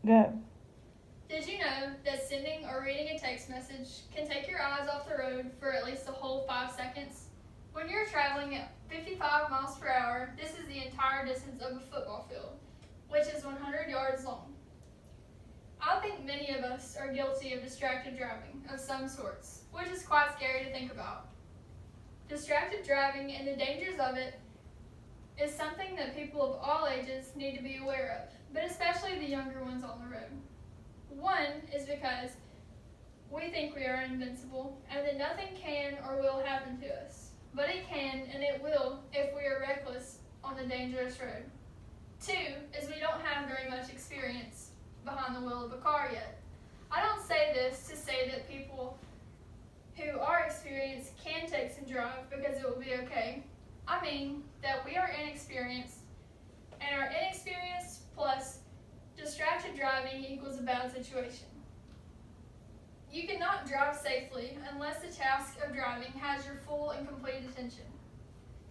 Go. Did you know that sending or reading a text message can take your eyes off the road for at least a whole 5 seconds? When you're traveling at 55 miles per hour, this is the entire distance of a football field, which is 100 yards long. I think many of us are guilty of distracted driving of some sorts, which is quite scary to think about. Distracted driving and the dangers of it is something that people of all ages need to be aware of, but especially the younger ones on the road. One is because we think we are invincible and that nothing can or will happen to us. But it can and it will if we are reckless on the dangerous road. Two is we don't have very much experience behind the wheel of a car yet. I don't say this to say that people who are experienced can text and drive because it will be okay. I mean that we are inexperienced, and our inexperience plus distracted driving equals a bad situation. You cannot drive safely unless the task of driving has your full and complete attention.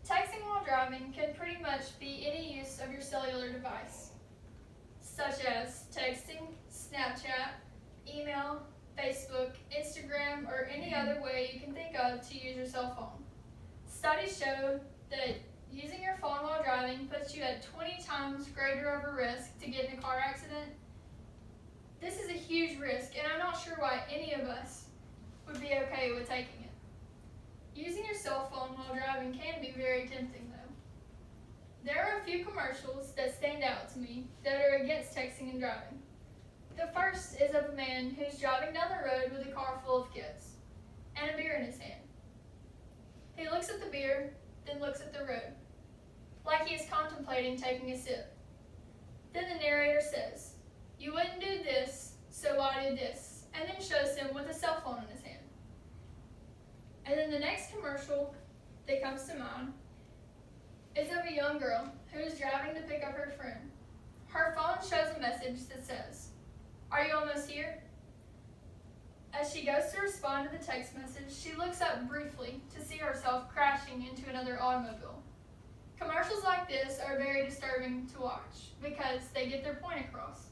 Texting while driving can pretty much be any use of your cellular device, such as texting, Snapchat, email, Facebook, Instagram, or any other way you can think of to use your cell phone. Studies show that using your phone while driving puts you at 20 times greater of a risk to get in a car accident. This is a huge risk, and I'm not sure why any of us would be okay with taking it. Using your cell phone while driving can be very tempting, though. There are a few commercials that stand out to me that are against texting and driving. The first is of a man who's driving down the road with a car full of kids and a beer in his hand. He looks at the beer, then looks at the road, like he is contemplating taking a sip. Then the narrator says, "You wouldn't do this, so I do this," and then shows him with a cell phone in his hand. And then the next commercial that comes to mind is of a young girl who is driving to pick up her friend. Her phone shows a message that says, "Are you almost here?" As she goes to respond to the text message, she looks up briefly to see herself crashing into another automobile. Commercials like this are very disturbing to watch because they get their point across.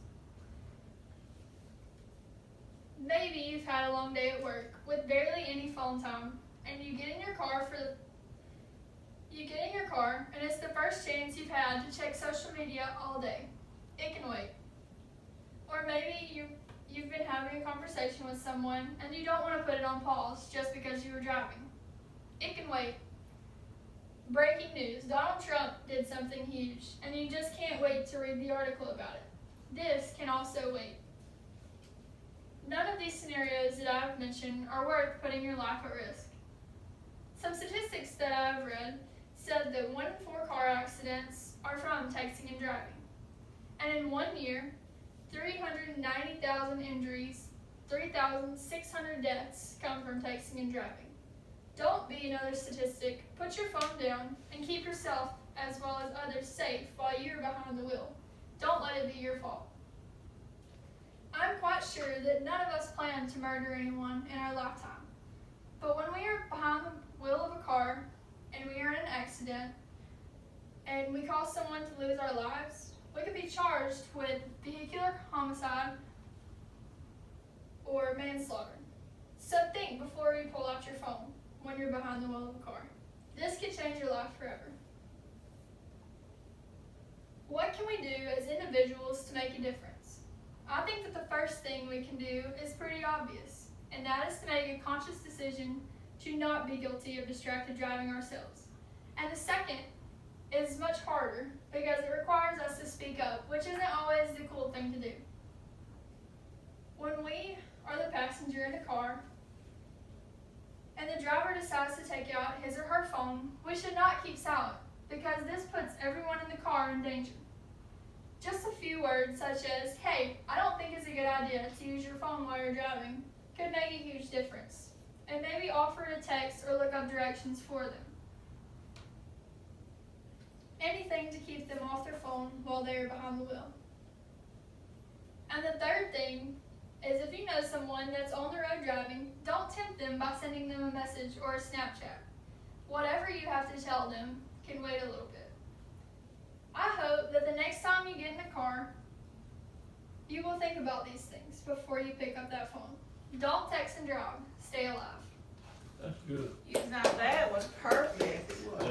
Maybe you've had a long day at work with barely any phone time, and you get in your car and it's the first chance you've had to check social media all day. It can wait. Or maybe you've been having a conversation with someone and you don't want to put it on pause just because you were driving. It can wait. Breaking news: Donald Trump did something huge, and you just can't wait to read the article about it. This can also wait. None of these scenarios that I have mentioned are worth putting your life at risk. Some statistics that I have read said that 1 in 4 car accidents are from texting and driving. And in 1 year, 390,000 injuries, 3,600 deaths come from texting and driving. Don't be another statistic. Put your phone down and keep yourself as well as others safe while you're behind the wheel. Don't let it be your fault. I'm quite sure that none of us plan to murder anyone in our lifetime. But when we are behind the wheel of a car and we are in an accident and we cause someone to lose our lives, we could be charged with vehicular homicide or manslaughter. So think before you pull out your phone when you're behind the wheel of a car. This could change your life forever. What can we do as individuals to make a difference? I think that the first thing we can do is pretty obvious, and that is to make a conscious decision to not be guilty of distracted driving ourselves. And the second is much harder because it requires us to speak up, which isn't always the cool thing to do. When we are the passenger in the car and the driver decides to take out his or her phone, we should not keep silent because this puts everyone in the car in danger. Just a few words such as, "Hey, I don't think it's a good idea to use your phone while you're driving," could make a huge difference. And maybe offer a text or look up directions for them. Anything to keep them off their phone while they are behind the wheel. And the third thing is, if you know someone that's on the road driving, don't tempt them by sending them a message or a Snapchat. Whatever you have to tell them can wait a little bit. I hope that the next time you get in the car You will think about these things before you pick up that phone. Don't text and drive. Stay alive. That's good. Now that was perfect.